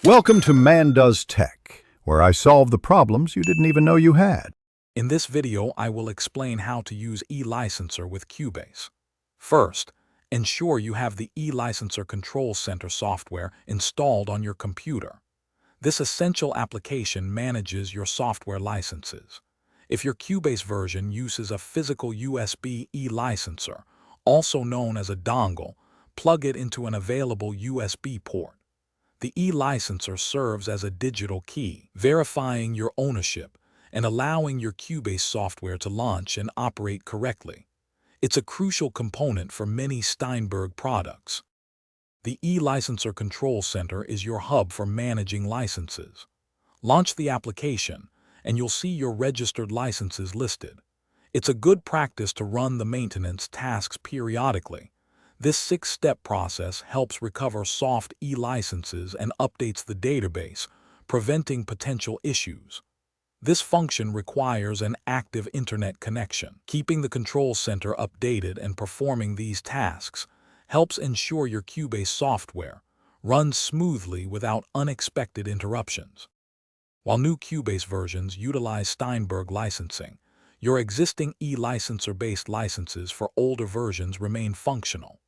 Welcome to Man Does Tech, where I solve the problems you didn't even know you had. In this video, I will explain how to use eLicenser with Cubase. First, ensure you have the eLicenser Control Center software installed on your computer. This essential application manages your software licenses. If your Cubase version uses a physical USB eLicenser, also known as a dongle, plug it into an available USB port. The eLicenser serves as a digital key, verifying your ownership and allowing your Cubase software to launch and operate correctly. It's a crucial component for many Steinberg products. The eLicenser Control Center is your hub for managing licenses. Launch the application, and you'll see your registered licenses listed. It's a good practice to run the maintenance tasks periodically. This 6-step process helps recover soft eLicenses and updates the database, preventing potential issues. This function requires an active internet connection. Keeping the control center updated and performing these tasks helps ensure your Cubase software runs smoothly without unexpected interruptions. While new Cubase versions utilize Steinberg licensing, your existing eLicenser-based licenses for older versions remain functional.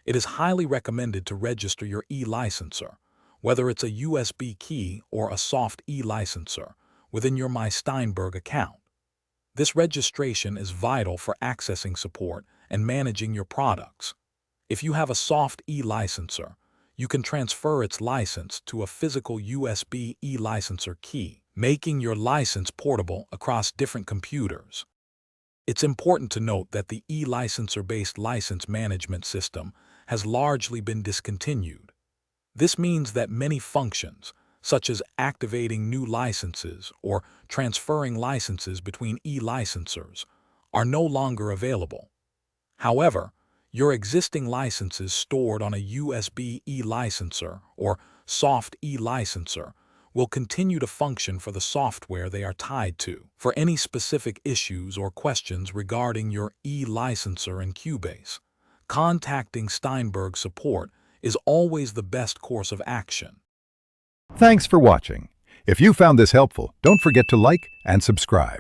It is highly recommended to register your eLicenser, whether it's a USB key or a soft eLicenser, within your My Steinberg account. This registration is vital for accessing support and managing your products. If you have a soft eLicenser, you can transfer its license to a physical USB eLicenser key, making your license portable across different computers. It's important to note that the eLicenser-based license management system has largely been discontinued. This means that many functions, such as activating new licenses or transferring licenses between eLicensers, are no longer available. However, your existing licenses stored on a USB eLicenser or soft eLicenser will continue to function for the software they are tied to. For any specific issues or questions regarding your eLicenser in Cubase, contacting Steinberg support is always the best course of action. Thanks for watching. If you found this helpful, don't forget to like and subscribe.